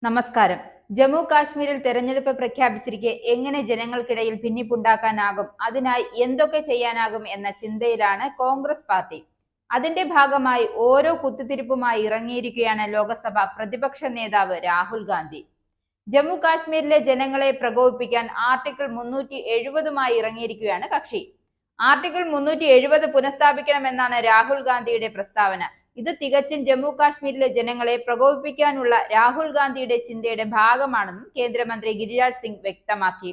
നമസ്കാരം. ജമ്മു കാശ്മീരിൽ തെരഞ്ഞെടുപ്പ് പ്രഖ്യാപിച്ചിരിക്കെ എങ്ങനെ ജനങ്ങൾക്കിടയിൽ ഭിന്നിപ്പുണ്ടാക്കാനാകും, അതിനായി എന്തൊക്കെ ചെയ്യാനാകും എന്ന ചിന്തയിലാണ് കോൺഗ്രസ് പാർട്ടി. അതിന്റെ ഭാഗമായി ഓരോ കുത്തിത്തിരിപ്പുമായി ഇറങ്ങിയിരിക്കുകയാണ് ലോക്സഭ പ്രതിപക്ഷ നേതാവ് രാഹുൽ ഗാന്ധി. ജമ്മു കാശ്മീരിലെ ജനങ്ങളെ പ്രകോപിപ്പിക്കാൻ ആർട്ടിക്കിൾ 370മായി ഇറങ്ങിയിരിക്കുകയാണ് കക്ഷി. ആർട്ടിക്കിൾ 370 പുനഃസ്ഥാപിക്കണമെന്നാണ് രാഹുൽ ഗാന്ധിയുടെ പ്രസ്താവന. ഇത് തികച്ചും ജമ്മു കാശ്മീരിലെ ജനങ്ങളെ പ്രകോപിപ്പിക്കാനുള്ള രാഹുൽ ഗാന്ധിയുടെ ചിന്തയുടെ ഭാഗമാണെന്നും കേന്ദ്രമന്ത്രി ഗിരിരാജ് സിംഗ് വ്യക്തമാക്കി.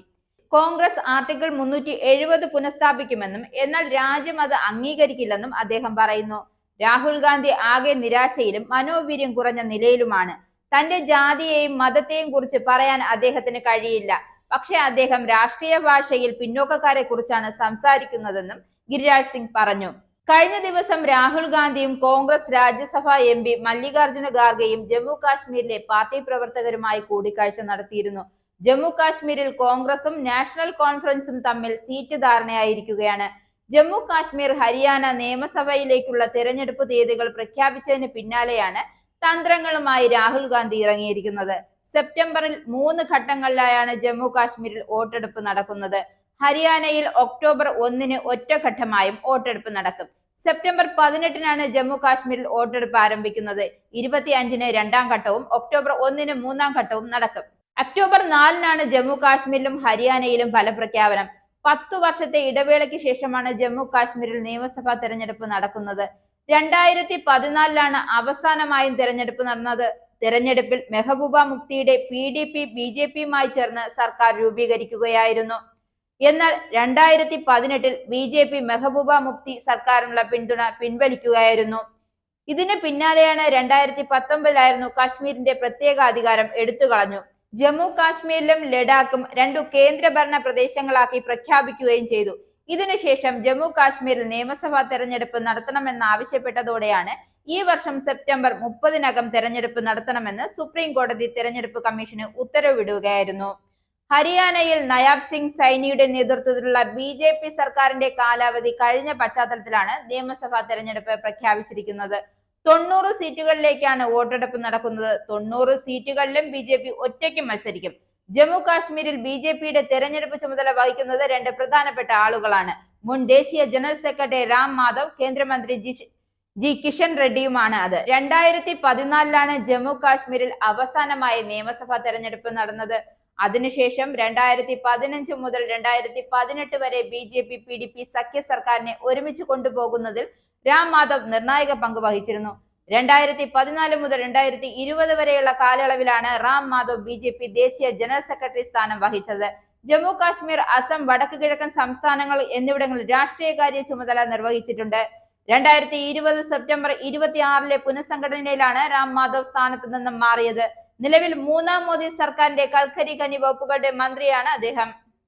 കോൺഗ്രസ് ആർട്ടിക്കിൾ 370 പുനഃസ്ഥാപിക്കുമെന്നും എന്നാൽ രാജ്യം അത് അംഗീകരിക്കില്ലെന്നും അദ്ദേഹം പറയുന്നു. രാഹുൽ ഗാന്ധി ആകെ നിരാശയിലും മനോവീര്യം കുറഞ്ഞ നിലയിലുമാണ്. തന്റെ ജാതിയെയും മതത്തെയും കുറിച്ച് പറയാൻ അദ്ദേഹത്തിന് കഴിയില്ല. പക്ഷേ അദ്ദേഹം രാഷ്ട്രീയ ഭാഷയിൽ പിന്നോക്കക്കാരെ കുറിച്ചാണ് സംസാരിക്കുന്നതെന്നും ഗിരിരാജ് സിംഗ് പറഞ്ഞു. കഴിഞ്ഞ ദിവസം രാഹുൽ ഗാന്ധിയും കോൺഗ്രസ് രാജ്യസഭാ എം പി മല്ലികാർജുന ഖാർഗെയും ജമ്മു കാശ്മീരിലെ പാർട്ടി പ്രവർത്തകരുമായി കൂടിക്കാഴ്ച നടത്തിയിരുന്നു. ജമ്മു കാശ്മീരിൽ കോൺഗ്രസും നാഷണൽ കോൺഫറൻസും തമ്മിൽ സീറ്റ് ധാരണയായിരിക്കുകയാണ്. ജമ്മു കാശ്മീർ ഹരിയാന നിയമസഭയിലേക്കുള്ള തെരഞ്ഞെടുപ്പ് തീയതികൾ പ്രഖ്യാപിച്ചതിന് പിന്നാലെയാണ് തന്ത്രങ്ങളുമായി രാഹുൽ ഗാന്ധി ഇറങ്ങിയിരിക്കുന്നത്. സെപ്റ്റംബറിൽ 3 ഘട്ടങ്ങളിലായാണ് ജമ്മു കാശ്മീരിൽ വോട്ടെടുപ്പ് നടക്കുന്നത്. ഹരിയാനയിൽ ഒക്ടോബർ 1 ഒറ്റഘട്ടമായും വോട്ടെടുപ്പ് നടക്കും. സെപ്റ്റംബർ 18 ജമ്മു കാശ്മീരിൽ വോട്ടെടുപ്പ് ആരംഭിക്കുന്നത്. 25 രണ്ടാം ഘട്ടവും ഒക്ടോബർ 1 മൂന്നാം ഘട്ടവും നടക്കും. ഒക്ടോബർ 4 ജമ്മു കാശ്മീരിലും ഹരിയാനയിലും ഫലപ്രഖ്യാപനം. 10 വർഷത്തെ ഇടവേളയ്ക്ക് ശേഷമാണ് ജമ്മു കാശ്മീരിൽ നിയമസഭാ തെരഞ്ഞെടുപ്പ് നടക്കുന്നത്. 2014 അവസാനമായും തെരഞ്ഞെടുപ്പ് നടന്നത്. തെരഞ്ഞെടുപ്പിൽ മെഹബൂബ മുഫ്തിയുടെ PDP BJPയുമായി ചേർന്ന് സർക്കാർ രൂപീകരിക്കുകയായിരുന്നു. എന്നാൽ 2018 BJP മെഹബൂബ മുഫ്തി സർക്കാരിനുള്ള പിന്തുണ പിൻവലിക്കുകയായിരുന്നു. ഇതിന് പിന്നാലെയാണ് 2019 കാശ്മീരിന്റെ പ്രത്യേക അധികാരം എടുത്തുകളഞ്ഞു. ജമ്മു കാശ്മീരിലും ലഡാക്കും 2 കേന്ദ്രഭരണ പ്രദേശങ്ങളാക്കി പ്രഖ്യാപിക്കുകയും ചെയ്തു. ഇതിനുശേഷം ജമ്മു കാശ്മീരിൽ നിയമസഭാ തെരഞ്ഞെടുപ്പ് നടത്തണമെന്നാവശ്യപ്പെട്ടതോടെയാണ് ഈ വർഷം സെപ്റ്റംബർ 30 തെരഞ്ഞെടുപ്പ് നടത്തണമെന്ന് സുപ്രീം കോടതി തെരഞ്ഞെടുപ്പ് കമ്മീഷന് ഉത്തരവിടുകയായിരുന്നു. ഹരിയാനയിൽ നയാബ് സിംഗ് സൈനിയുടെ നേതൃത്വത്തിലുള്ള BJP സർക്കാരിന്റെ കാലാവധി കഴിഞ്ഞ പശ്ചാത്തലത്തിലാണ് നിയമസഭാ തെരഞ്ഞെടുപ്പ് പ്രഖ്യാപിച്ചിരിക്കുന്നത്. 90 സീറ്റുകളിലേക്കാണ് വോട്ടെടുപ്പ് നടക്കുന്നത്. 90 സീറ്റുകളിലും BJP ഒറ്റയ്ക്ക് മത്സരിക്കും. ജമ്മു കാശ്മീരിൽ BJPയുടെ തെരഞ്ഞെടുപ്പ് ചുമതല വഹിക്കുന്നത് 2 പ്രധാനപ്പെട്ട ആളുകളാണ്. മുൻ ദേശീയ ജനറൽ സെക്രട്ടറി രാം മാധവ്, കേന്ദ്രമന്ത്രി ജി കിഷൻ റെഡ്ഡിയുമാണ് അത്. 2014 ജമ്മു കാശ്മീരിൽ അവസാനമായി നിയമസഭാ തെരഞ്ഞെടുപ്പ് നടന്നത്. അതിനുശേഷം 2015 മുതൽ 2018 വരെ BJP PDP സഖ്യ സർക്കാരിനെ ഒരുമിച്ച് കൊണ്ടുപോകുന്നതിൽ രാം മാധവ് നിർണായക പങ്ക് വഹിച്ചിരുന്നു. 2014 മുതൽ 2020 വരെയുള്ള കാലയളവിലാണ് രാം മാധവ് BJP ദേശീയ ജനറൽ സെക്രട്ടറി സ്ഥാനം വഹിച്ചത്. ജമ്മു കാശ്മീർ, അസം, വടക്ക് കിഴക്കൻ സംസ്ഥാനങ്ങൾ എന്നിവിടങ്ങളിൽ രാഷ്ട്രീയകാര്യ ചുമതല നിർവഹിച്ചിട്ടുണ്ട്. 2020 സെപ്റ്റംബർ 26 പുനഃസംഘടനയിലാണ് രാം മാധവ് സ്ഥാനത്ത് നിന്നും മാറിയത്. നിലവിൽ 3ാം മോദി സർക്കാരിന്റെ കൽക്കരി ഖനി വകുപ്പുകളുടെ മന്ത്രിയാണ് അദ്ദേഹം.